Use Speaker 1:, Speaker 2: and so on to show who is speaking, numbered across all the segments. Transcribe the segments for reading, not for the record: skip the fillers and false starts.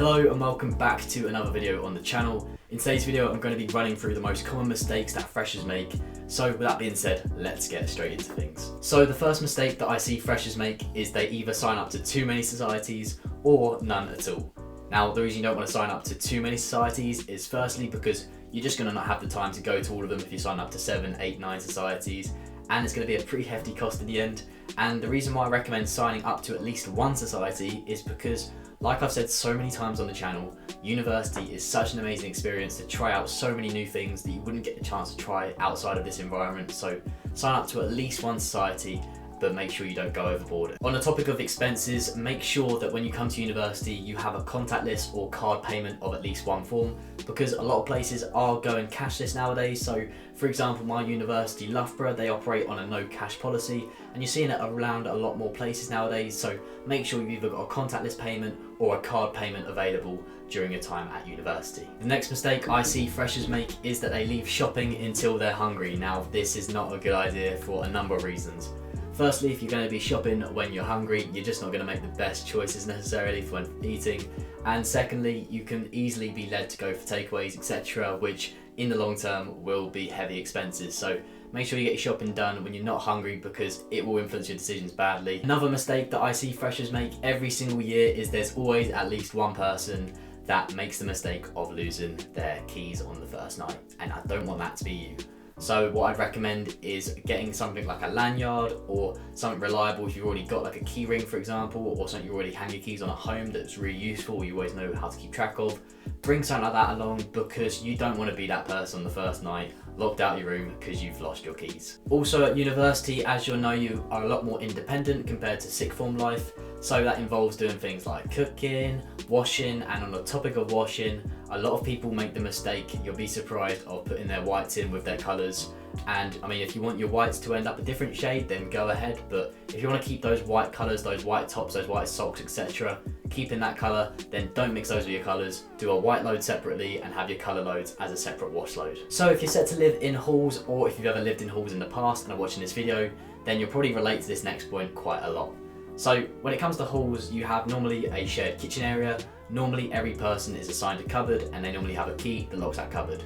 Speaker 1: Hello and welcome back to another video on the channel. In today's video I'm going to be running through the most common mistakes that freshers make. So with that being said, let's get straight into things. So the first mistake that I see freshers make is they either sign up to too many societies or none at all. Now the reason you don't want to sign up to too many societies is firstly because you're just going to not have the time to go to all of them if you sign up to 7, 8, 9 societies, and it's going to be a pretty hefty cost in the end. And the reason why I recommend signing up to at least one society is because, like I've said so many times on the channel, university is such an amazing experience to try out so many new things that you wouldn't get the chance to try outside of this environment. So sign up to at least one society, but make sure you don't go overboard. On the topic of expenses, make sure that when you come to university you have a contactless or card payment of at least one form, because a lot of places are going cashless nowadays. So for example, my university, Loughborough, they operate on a no cash policy, and you're seeing it around a lot more places nowadays. So make sure you've either got a contactless payment or a card payment available during your time at university. The next mistake I see freshers make is that they leave shopping until they're hungry. Now this is not a good idea for a number of reasons. Firstly, if you're going to be shopping when you're hungry, you're just not going to make the best choices necessarily for when eating. And secondly, you can easily be led to go for takeaways, etc., which in the long term will be heavy expenses. So make sure you get your shopping done when you're not hungry, because it will influence your decisions badly. Another mistake that I see freshers make every single year is there's always at least one person that makes the mistake of losing their keys on the first night, and I don't want that to be you. So what I'd recommend is getting something like a lanyard or something reliable if you've already got like a key ring, for example, or something you already hang your keys on at home that's really useful, you always know how to keep track of. Bring something like that along, because you don't want to be that person on the first night locked out your room because you've lost your keys. Also at university, as you'll know, you are a lot more independent compared to sixth form life. So that involves doing things like cooking, washing, and on the topic of washing, a lot of people make the mistake, you'll be surprised, of putting their whites in with their colours. And I mean, if you want your whites to end up a different shade, then go ahead, but if you want to keep those white colours, those white tops, those white socks, etc., keep in that colour, then don't mix those with your colours. Do a white load separately and have your colour loads as a separate wash load. So if you're set to live in halls, or if you've ever lived in halls in the past and are watching this video, then you'll probably relate to this next point quite a lot. So when it comes to halls, you have normally a shared kitchen area. Normally every person is assigned a cupboard, and they normally have a key that locks that cupboard.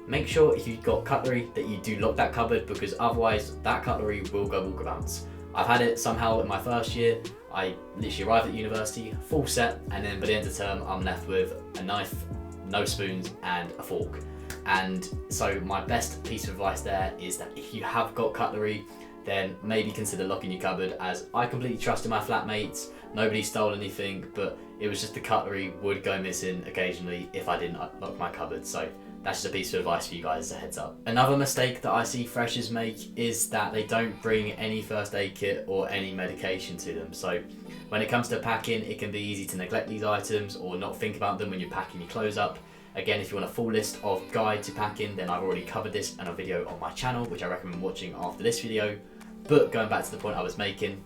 Speaker 1: Make sure if you've got cutlery that you do lock that cupboard, because otherwise that cutlery will go walkabouts. I've had it somehow in my first year. I literally arrived at university, full set, and then by the end of the term I'm left with a knife, no spoons, and a fork. And so my best piece of advice there is that if you have got cutlery, then maybe consider locking your cupboard, as I completely trusted my flatmates. Nobody stole anything, but it was just the cutlery would go missing occasionally if I didn't lock my cupboard. So that's just a piece of advice for you guys as a heads up. Another mistake that I see freshers make is that they don't bring any first aid kit or any medication to them. So when it comes to packing, it can be easy to neglect these items or not think about them when you're packing your clothes up. Again, if you want a full list of guide to packing, then I've already covered this in a video on my channel, which I recommend watching after this video. But going back to the point I was making,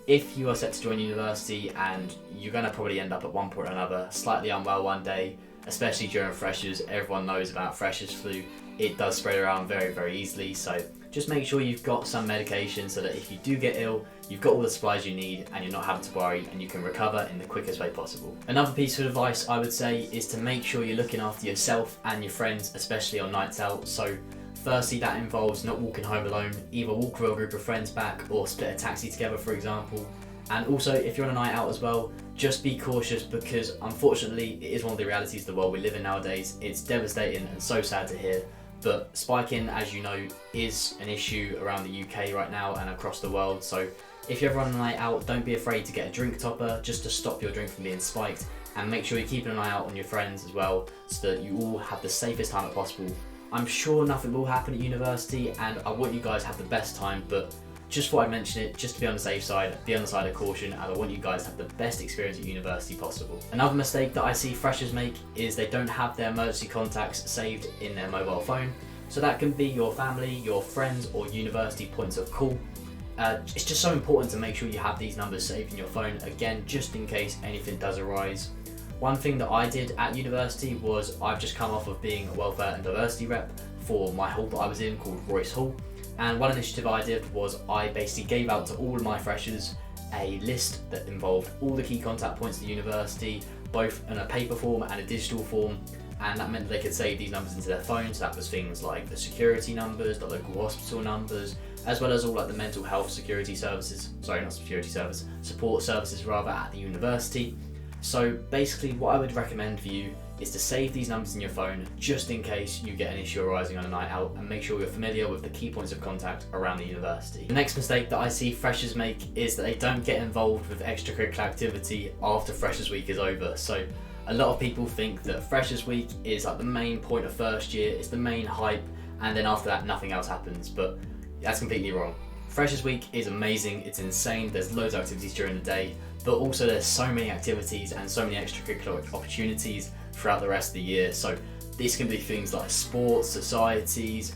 Speaker 1: if you are set to join university and you're going to probably end up at one point or another slightly unwell one day, especially during freshers, everyone knows about freshers flu. It does spread around very, very easily. So just make sure you've got some medication so that if you do get ill, you've got all the supplies you need and you're not having to worry, and you can recover in the quickest way possible. Another piece of advice I would say is to make sure you're looking after yourself and your friends, especially on nights out. So firstly, that involves not walking home alone. Either walk with a group of friends back or split a taxi together, for example. And also, if you're on a night out as well, just be cautious, because unfortunately it is one of the realities of the world we live in nowadays. It's devastating and so sad to hear, but spiking, as you know, is an issue around the UK right now and across the world. So if you're ever on a night out, don't be afraid to get a drink topper just to stop your drink from being spiked, and make sure you're keeping an eye out on your friends as well, so that you all have the safest time possible. I'm sure nothing will happen at university, and I want you guys to have the best time, but just thought I'd mention it just to be on the safe side, be on the side of caution, and I want you guys to have the best experience at university possible. Another mistake that I see freshers make is they don't have their emergency contacts saved in their mobile phone. So that can be your family, your friends, or university points of call. It's just so important to make sure you have these numbers saved in your phone, again, just in case anything does arise. One thing that I did at university was I've just come off of being a welfare and diversity rep for my hall that I was in called Royce Hall. And one initiative I did was I basically gave out to all of my freshers a list that involved all the key contact points at the university, both in a paper form and a digital form, and that meant they could save these numbers into their phones. So that was things like the security numbers, the local hospital numbers, as well as all like the mental health security services, support services rather at the university. So basically what I would recommend for you is to save these numbers in your phone just in case you get an issue arising on a night out, and make sure you're familiar with the key points of contact around the university. The next mistake that I see freshers make is that they don't get involved with extracurricular activity after Freshers Week is over. So a lot of people think that Freshers Week is like the main point of first year, it's the main hype, and then after that nothing else happens, but that's completely wrong. Freshers Week is amazing, it's insane, there's loads of activities during the day, but also there's so many activities and so many extracurricular opportunities throughout the rest of the year. So this can be things like sports, societies,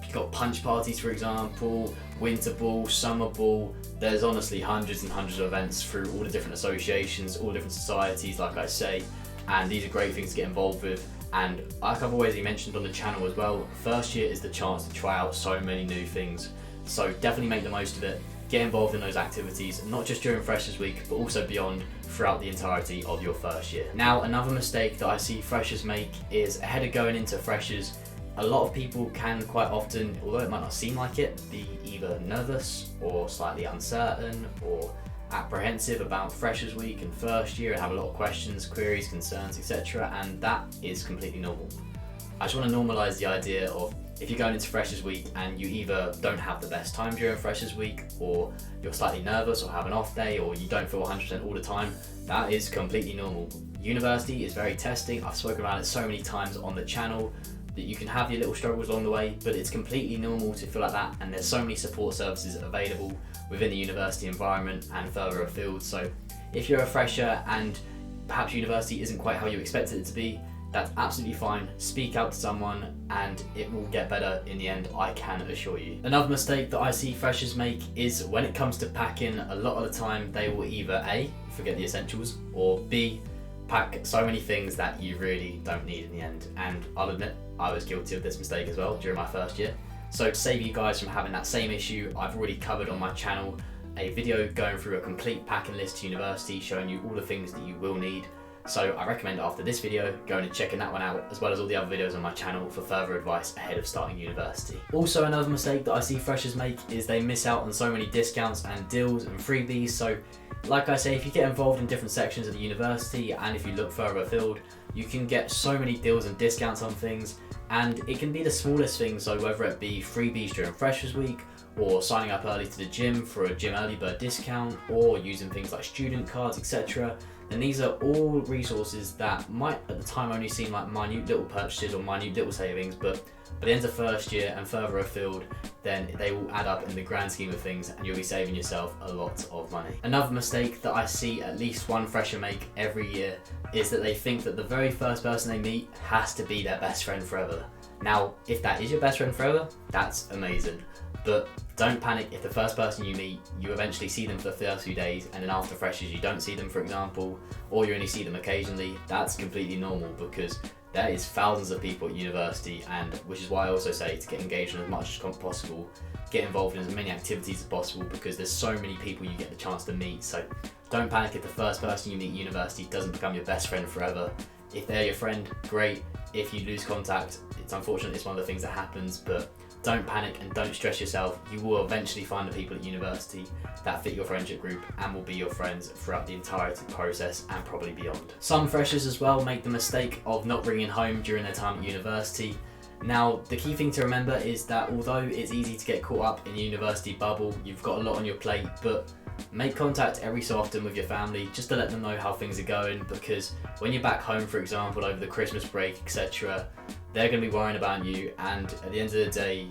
Speaker 1: you've got punch parties for example, winter ball, summer ball. There's honestly hundreds and hundreds of events through all the different associations, all different societies like I say, and these are great things to get involved with. And like I've already mentioned on the channel as well, first year is the chance to try out so many new things. So definitely make the most of it, get involved in those activities, not just during Freshers Week, but also beyond throughout the entirety of your first year. Now, another mistake that I see freshers make is ahead of going into freshers, a lot of people can quite often, although it might not seem like it, be either nervous or slightly uncertain or apprehensive about Freshers Week and first year and have a lot of questions, queries, concerns, etc. And that is completely normal. I just want to normalise the idea of if you're going into Freshers Week and you either don't have the best time during Freshers Week, or you're slightly nervous or have an off day, or you don't feel 100% all the time, that is completely normal. University is very testing. I've spoken about it so many times on the channel that you can have your little struggles along the way, but it's completely normal to feel like that, and there's so many support services available within the university environment and further afield. So if you're a fresher and perhaps university isn't quite how you expected it to be, that's absolutely fine. Speak out to someone and it will get better in the end, I can assure you. Another mistake that I see freshers make is when it comes to packing, a lot of the time they will either A, forget the essentials, or B, pack so many things that you really don't need in the end. And I'll admit, I was guilty of this mistake as well during my first year. So to save you guys from having that same issue, I've already covered on my channel a video going through a complete packing list to university, showing you all the things that you will need. So I recommend after this video going and checking that one out, as well as all the other videos on my channel for further advice ahead of starting university. Also, another mistake that I see freshers make is they miss out on so many discounts and deals and freebies. So like I say, if you get involved in different sections of the university and if you look further afield, you can get so many deals and discounts on things, and it can be the smallest things. So whether it be freebies during Freshers Week, or signing up early to the gym for a gym early bird discount, or using things like student cards, etc. And these are all resources that might at the time only seem like minute little purchases or minute little savings, but by the end of first year and further afield, then they will add up in the grand scheme of things and you'll be saving yourself a lot of money. Another mistake that I see at least one fresher make every year is that they think that the very first person they meet has to be their best friend forever. Now, if that is your best friend forever, that's amazing. But don't panic if the first person you meet, you eventually see them for the first few days, and then after freshers you don't see them, for example, or you only see them occasionally. That's completely normal, because there is thousands of people at university, and which is why I also say to get engaged in as much as possible, get involved in as many activities as possible, because there's so many people you get the chance to meet. So don't panic if the first person you meet at university doesn't become your best friend forever. If they're your friend, great. If you lose contact, it's unfortunate, it's one of the things that happens, but don't panic and don't stress yourself. You will eventually find the people at university that fit your friendship group and will be your friends throughout the entire process and probably beyond. Some freshers as well make the mistake of not bringing home during their time at university. Now, the key thing to remember is that although it's easy to get caught up in the university bubble, you've got a lot on your plate, but make contact every so often with your family just to let them know how things are going, because when you're back home, for example, over the Christmas break, etc., they're going to be worrying about you, and at the end of the day,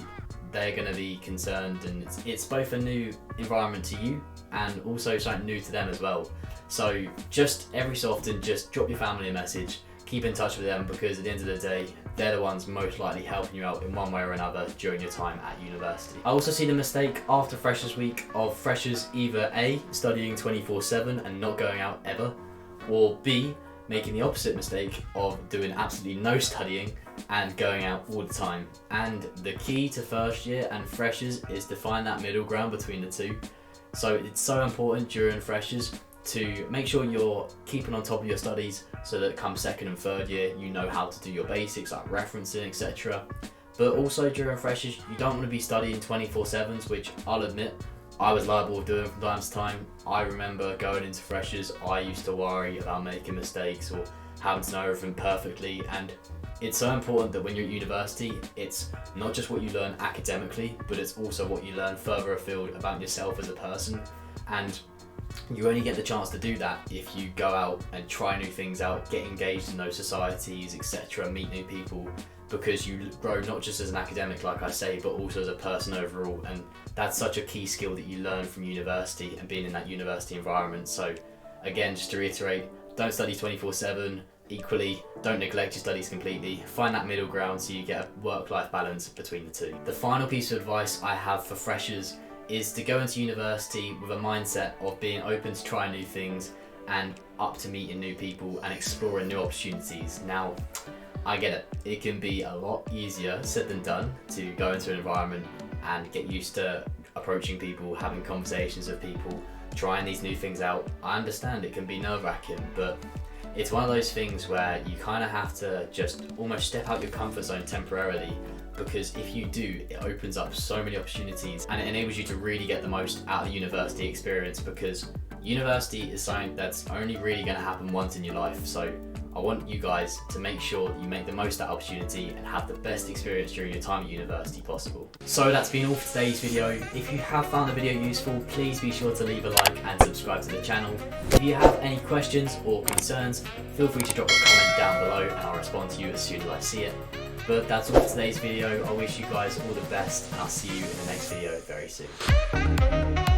Speaker 1: they're going to be concerned, and it's both a new environment to you and also something new to them as well. So just every so often, just drop your family a message, keep in touch with them, because at the end of the day, they're the ones most likely helping you out in one way or another during your time at university. I also see the mistake after Freshers Week of freshers either A, studying 24/7 and not going out ever, or B, making the opposite mistake of doing absolutely no studying and going out all the time. And the key to first year and freshers is to find that middle ground between the two. So it's so important during freshers to make sure you're keeping on top of your studies so that come second and third year you know how to do your basics like referencing, etc. But also during freshers you don't want to be studying 24/7s, which I'll admit I was liable of doing from time to time. I remember going into freshers, I used to worry about making mistakes or having to know everything perfectly, and it's so important that when you're at university, it's not just what you learn academically, but it's also what you learn further afield about yourself as a person. And you only get the chance to do that if you go out and try new things out, get engaged in those societies, etc., meet new people, because you grow not just as an academic, like I say, but also as a person overall. And that's such a key skill that you learn from university and being in that university environment. So again, just to reiterate, don't study 24/7. Equally, don't neglect your studies completely. Find that middle ground so you get a work-life balance between the two. The final piece of advice I have for freshers is to go into university with a mindset of being open to trying new things and up to meeting new people and exploring new opportunities. Now, I get it. It can be a lot easier said than done to go into an environment and get used to approaching people, having conversations with people, trying these new things out. I understand it can be nerve-wracking, but it's one of those things where you kind of have to just almost step out your comfort zone temporarily, because if you do, it opens up so many opportunities and it enables you to really get the most out of the university experience, because university is something that's only really going to happen once in your life. So I want you guys to make sure you make the most of that opportunity and have the best experience during your time at university possible. So that's been all for today's video. If you have found the video useful, please be sure to leave a like and subscribe to the channel. If you have any questions or concerns, feel free to drop a comment down below and I'll respond to you as soon as I see it. But that's all for today's video. I wish you guys all the best and I'll see you in the next video very soon.